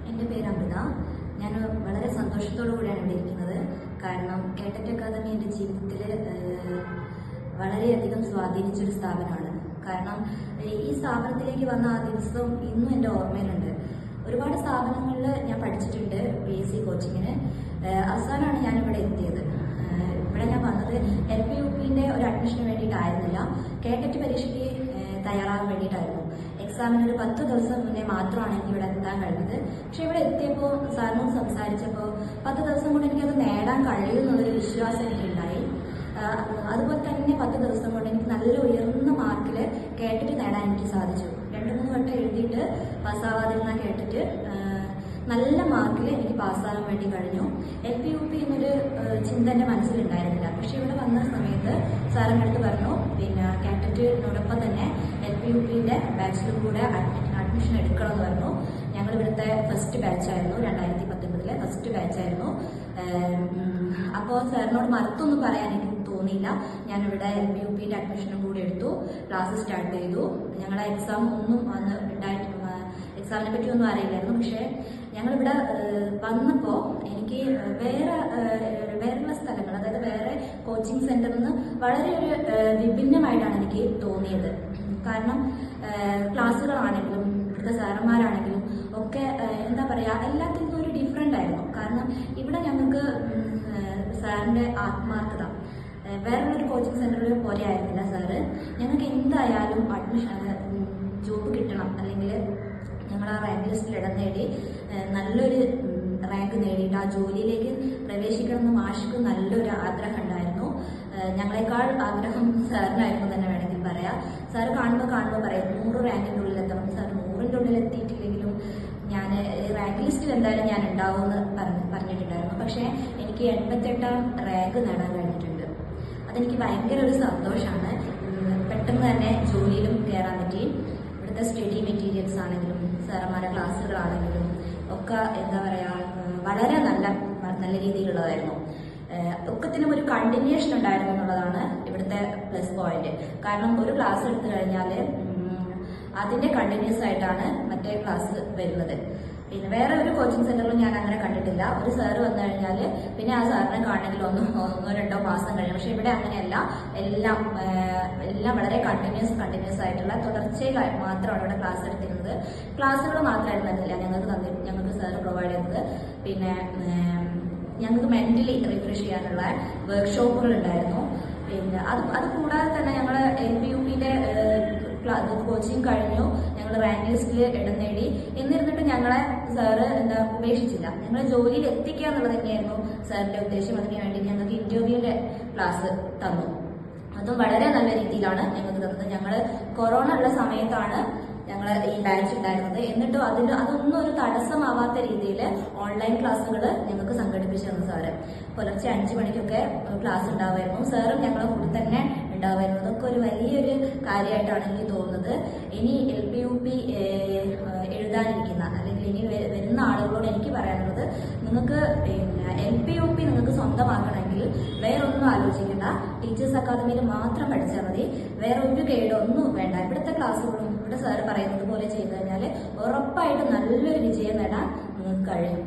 എൻ്റെ പേര് അമൃത. ഞാൻ വളരെ സന്തോഷത്തോടു കൂടിയാണ് ഇവിടെ ഇരിക്കുന്നത്. കാരണം കേട്ടറ്റ് അക്കാദമി എൻ്റെ ജീവിതത്തിൽ വളരെയധികം സ്വാധീനിച്ചൊരു സ്ഥാപനമാണ്. കാരണം ഈ സ്ഥാപനത്തിലേക്ക് വന്ന ആ ദിവസം ഇന്നും എൻ്റെ ഓർമ്മയിലുണ്ട്. ഒരുപാട് സ്ഥാപനങ്ങളിൽ ഞാൻ പഠിച്ചിട്ടുണ്ട് PSC കോച്ചിങ്ങിന്. അവസാനമാണ് ഞാനിവിടെ എത്തിയത്. ഇവിടെ ഞാൻ വന്നത് LP-UPൻ്റെ ഒരു അഡ്മിഷന് വേണ്ടിയിട്ടായിരുന്നില്ല, കേട്ടറ്റ് പരീക്ഷയ്ക്ക് തയ്യാറാകാൻ വേണ്ടിയിട്ടായിരുന്നു. എക്സാമിന് ഒരു 10 ദിവസം മുന്നേ മാത്രമാണ് എനിക്ക് ഇവിടെ എത്താൻ കഴിഞ്ഞത്. പക്ഷെ ഇവിടെ എത്തിയപ്പോൾ സാറിനോട് സംസാരിച്ചപ്പോൾ 10 ദിവസം കൊണ്ട് എനിക്കത് നേടാൻ കഴിയുമെന്നുള്ളൊരു വിശ്വാസം എനിക്കുണ്ടായി. അതുപോലെ തന്നെ 10 ദിവസം കൊണ്ട് എനിക്ക് നല്ല ഉയർന്ന മാർക്കിൽ കേട്ടിട്ട് നേടാൻ എനിക്ക് സാധിച്ചു. 2-3 വട്ടം എഴുതിയിട്ട് പാസ്സാവാതിരുന്ന കേട്ടിട്ട് നല്ല മാർക്കിൽ എനിക്ക് പാസ്സാകാൻ വേണ്ടി കഴിഞ്ഞു. LP-UP എന്നൊരു ചിന്ത എൻ്റെ മനസ്സിലുണ്ടായിരുന്നില്ല. പക്ഷെ ഇവിടെ വന്ന സമയത്ത് സാറിൻ്റെ അടുത്ത് പറഞ്ഞു, പിന്നെ കേട്ടറ്റിനോടൊപ്പം തന്നെ LP-UPൻ്റെ ബാച്ചിലും കൂടെ അഡ്മിഷൻ എടുക്കണമെന്ന് പറഞ്ഞു. ഞങ്ങൾ ഇവിടുത്തെ ഫസ്റ്റ് ബാച്ചായിരുന്നു, 2019 ഫസ്റ്റ് ബാച്ചായിരുന്നു. അപ്പോൾ സാറിനോട് മറുത്തൊന്നും പറയാൻ എനിക്ക് തോന്നിയില്ല. ഞാനിവിടെ LP-UPൻ്റെ അഡ്മിഷനും കൂടി എടുത്തു. ക്ലാസ് സ്റ്റാർട്ട് ചെയ്തു. ഞങ്ങളെ എക്സാം ഒന്നും എക്സാമിനെ പറ്റിയൊന്നും അറിയില്ലായിരുന്നു. പക്ഷേ ഞങ്ങളിവിടെ വന്നപ്പോൾ എനിക്ക് വേറെയുള്ള സ്ഥലങ്ങൾ, അതായത് വേറെ കോച്ചിങ് സെന്ററിൽ നിന്ന് വളരെ ഒരു വിഭിന്നമായിട്ടാണ് എനിക്ക് തോന്നിയത്. കാരണം ക്ലാസ്സുകളാണെങ്കിലും ഇവിടുത്തെ സാറന്മാരാണെങ്കിലും ഒക്കെ എന്താ പറയുക, എല്ലാത്തിനും ഒരു ഡിഫറെൻ്റ് ആയിരുന്നു. കാരണം ഇവിടെ ഞങ്ങൾക്ക് സാറിൻ്റെ ആത്മാർത്ഥത വേറൊരു കോച്ചിങ് സെന്ററിൽ പോലെ ആയിരുന്നില്ല. സാറ് ഞങ്ങൾക്ക് എന്തായാലും ജോബ് കിട്ടണം, അല്ലെങ്കിൽ ഞങ്ങൾ ആ റാങ്ക് ലിസ്റ്റിൽ ഇടം നേടി നല്ലൊരു റാങ്ക് നേടിയിട്ട് ആ ജോലിയിലേക്ക് പ്രവേശിക്കണമെന്ന് മാഷ്ക്ക് നല്ലൊരു ആഗ്രഹം ഉണ്ടായിരുന്നു. ഞങ്ങളെക്കാൾ ആഗ്രഹം സാറിനായിരുന്നു തന്നെ വേണമെങ്കിൽ പറയാം. സാറ് കാണുമ്പോൾ പറയും 100 റാങ്കിൻ്റെ ഉള്ളിൽ എത്തണം. സാർ 100ൻ്റെ ഉള്ളിൽ എത്തിയിട്ടില്ലെങ്കിലും ഞാൻ റാങ്ക് ലിസ്റ്റിൽ എന്തായാലും ഞാൻ ഉണ്ടാവുമെന്ന് പറഞ്ഞിട്ടുണ്ടായിരുന്നു. പക്ഷേ എനിക്ക് 88ാം റാങ്ക് നേടാൻ കഴിഞ്ഞിട്ടുണ്ട്. അതെനിക്ക് ഭയങ്കര ഒരു സന്തോഷമാണ്. പെട്ടെന്ന് തന്നെ ജോലിയിലും കയറാൻ പറ്റി. ഇവിടുത്തെ സ്റ്റഡി മെറ്റീരിയൽസ് ആണെങ്കിലും സാറന്മാരുടെ ക്ലാസ്സുകളാണെങ്കിലും ഒക്കെ എന്താ പറയുക, വളരെ നല്ല രീതിയിലുള്ളതായിരുന്നു. ഒക്കത്തിനും ഒരു കണ്ടിന്യൂഷൻ ഉണ്ടായിരുന്നു എന്നുള്ളതാണ് ഇവിടുത്തെ പ്ലസ് പോയിന്റ്. കാരണം ഒരു ക്ലാസ് എടുത്തു കഴിഞ്ഞാൽ അതിൻ്റെ കണ്ടിന്യൂസ് ആയിട്ടാണ് മറ്റേ ക്ലാസ് വരുന്നത്. പിന്നെ വേറെ ഒരു കോച്ചിങ് സെന്ററിലും ഞാൻ അങ്ങനെ കണ്ടിട്ടില്ല. ഒരു സാറ് വന്നു കഴിഞ്ഞാൽ പിന്നെ ആ സാറിനെ കാണണമെങ്കിൽ ഒന്നോ 2 മാസം കഴിയും. പക്ഷെ ഇവിടെ അങ്ങനെയല്ല. എല്ലാം വളരെ കണ്ടിന്യൂസ് ആയിട്ടുള്ള തുടർച്ചയായി മാത്രമാണ് ഇവിടെ ക്ലാസ് എടുത്തിരുന്നത്. ക്ലാസ്സുകൾ മാത്രമായിരുന്നില്ല ഞങ്ങൾക്ക് സാറ് പ്രൊവൈഡ് ചെയ്തത്. പിന്നെ ഞങ്ങൾക്ക് മെന്റലി റിഫ്രഷ് ചെയ്യാനുള്ള വർക്ക്ഷോപ്പുകൾ ഉണ്ടായിരുന്നു. പിന്നെ അത് കൂടാതെ തന്നെ ഞങ്ങൾ LP-UPൻ്റെ കോച്ചിങ് കഴിഞ്ഞു. ഞങ്ങൾ റാങ്ക് ലിസ്റ്റിൽ ഇടം നേടി. എന്നിരുന്നിട്ട് ഞങ്ങളെ സാറ് ഉപേക്ഷിച്ചില്ല. ഞങ്ങളെ ജോലിയിൽ എത്തിക്കുക എന്നുള്ളത് തന്നെയായിരുന്നു സാറിന്റെ ഉദ്ദേശം. അതിന് വേണ്ടി ഞങ്ങൾക്ക് ഇന്റർവ്യൂവിന്റെ ക്ലാസ് തന്നു. അതും വളരെ നല്ല രീതിയിലാണ് ഞങ്ങൾക്ക് തന്നത്. ഞങ്ങൾ കൊറോണ ഉള്ള സമയത്താണ് ഞങ്ങൾ ഈ ബാച്ച് ഉണ്ടായിരുന്നത്. എന്നിട്ടും അതൊന്നും ഒരു തടസ്സമാവാത്ത രീതിയിൽ ഓൺലൈൻ ക്ലാസ്സുകൾ ഞങ്ങൾക്ക് സംഘടിപ്പിച്ചു തന്നു സാറ്. പുലർച്ചെ 5 മണിക്കൊക്കെ ക്ലാസ് ഉണ്ടാവുമായിരുന്നു. സാറും ഞങ്ങളെ കൂടെ തന്നെ ഉണ്ടാവുമായിരുന്നു. അതൊക്കെ ഒരു വലിയൊരു കാര്യമായിട്ടാണ് എനിക്ക് തോന്നുന്നത്. ഇനി LP-UP എഴുതാനിരിക്കുന്ന അല്ലെങ്കിൽ ഇനി വരുന്ന ആളുകളോട് എനിക്ക് പറയാനുള്ളത്, നിങ്ങൾക്ക് LP-UP നിങ്ങൾക്ക് സ്വന്തമാക്കണമെങ്കിൽ വേറൊന്നും ആലോചിക്കേണ്ട. ടീച്ചേഴ്സ് അക്കാദമിയിൽ മാത്രം പഠിച്ചാൽ മതി. വേറെ ഒരു ഗൈഡൊന്നും വേണ്ട. ഇവിടുത്തെ ക്ലാസ്സുകളും ഇവിടെ സാറ് പറയുന്നത് പോലെ ചെയ്തു കഴിഞ്ഞാൽ ഉറപ്പായിട്ടും നല്ലൊരു വിജയം നേടാൻ നിങ്ങൾക്ക് കഴിയും.